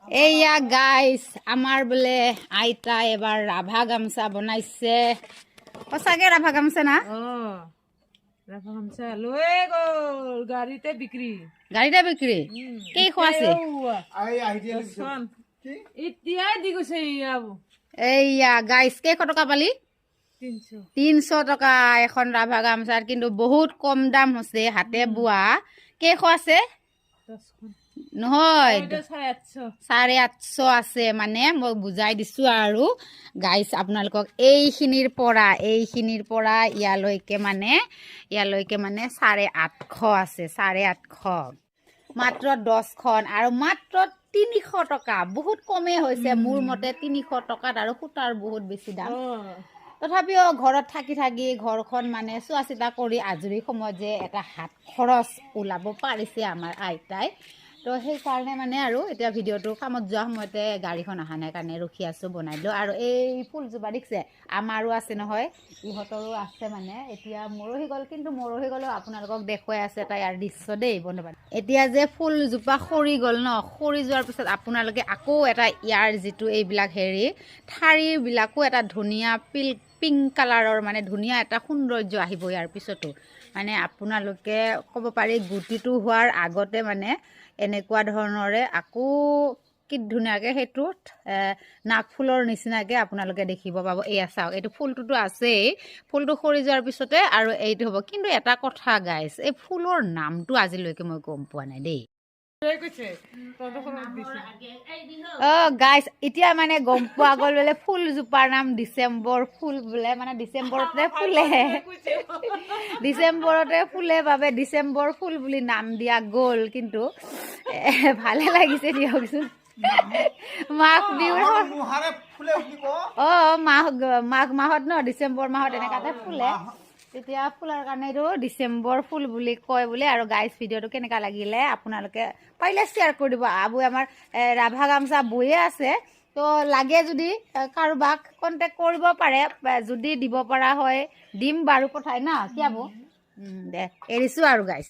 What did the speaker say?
এইয়া গাইস আমার বলে আইতা এবার রাভা গামছা বনাইছে সঁচাকে রাভা গামছা না রাভা গামছা লৈ গ'ল গাড়ীতে বিক্ৰী কি খোৱাছে এতিয়াই দি গৈছে এইয়া গাইস কেইশ টকা পালি 300 টকা এখন রাভা গামছাৰ কিন্তু বহুত কম দাম হৈছে হাতে বোৱা কেইশ আছে নহয় 850 আছে মানে মই বুজাই দিছো আৰু গাইস আপোনালোকক এইখিনিৰ পৰা ইয়ালৈকে মানে 850 আছে 850 মাত্ৰ 10খন আৰু মাত্ৰ 300 টকা বহুত কমে হৈছে মোৰ মতে 300 টকাত আৰু সূতাৰ বহুত বেছি দাম তথাপিও ঘৰত থাকি ঘৰখন মানে চোৱা চিতা কৰি আজৰি সময়ত যে এটা হাত খৰচ ওলাব পাৰিছে আমাৰ আইতাই তো সেই কাৰণে মানে আৰু এতিয়া ভিডিঅ'টো কামত যোৱা সময়তে গাড়ীখন অহা নাই কাৰণে ৰখি আছো বনাই দিলো আৰু এই ফুলজোপা দেখিছে আমাৰো আছে নহয় ইহঁতৰো আছে মানে এতিয়া মৰহি গ'ল কিন্তু মৰহি গ'লেও আপোনালোকক দেখুৱাই আছে এটা ইয়াৰ দৃশ্য দেই বন্ধুবান্ধৱ এতিয়া যে ফুলজোপা সৰি গ'ল ন সৰি যোৱাৰ পিছত আপোনালোকে আকৌ এটা ইয়াৰ যিটো এইবিলাক ঠাৰিবিলাকো এটা ধুনীয়া পিংক কালাৰৰ মানে ধুনীয়া এটা সৌন্দৰ্য আহিব ইয়াৰ পিছতো মানে আপোনালোকে ক'ব পাৰি গুটিটো হোৱাৰ আগতে মানে এনেকুৱা ধৰণৰে আকৌ কি ধুনীয়াকে সেইটো নাকফুলৰ নিচিনাকে আপোনালোকে দেখিব পাব এয়া চাওক এইটো ফুলটোতো আছেই ফুলটো সৰি যোৱাৰ পিছতে আৰু এইটো হ'ব কিন্তু এটা কথা গাইছ এই ফুলৰ নামটো আজিলৈকে মই গম পোৱা নাই দেই গাইছ এতিয়া মানে গম পোৱা গ'ল বোলে ফুলজোপাৰ নাম ডিচেম্বৰ ফুল বোলে মানে ডিচেম্বৰতে ফুলে বাবে ডিচেম্বৰ ফুল বুলি নাম দিয়া গ'ল কিন্তু ভালে লাগিছে দিয়কচোন মাঘ বিহুৰ মাঘ মাহত ন ডিচেম্বৰ মাহত এনেকাতে ফুলে তেতিয়া ফুলাৰ কাৰণে এইটো ডিচেম্বৰ ফুল বুলি কয় বোলে আৰু গাইজ ভিডিঅ'টো কেনেকুৱা লাগিলে আপোনালোকে পাৰিলে শ্বেয়াৰ কৰি দিব আবু আমাৰ ৰাভা গামছা বয়ে আছে তো লাগে যদি কাৰোবাক কণ্টেক্ট কৰিব পাৰে যদি দিব পৰা হয় দিম বাৰু পঠাই না কি আবু দে এৰিছোঁ আৰু গাইজ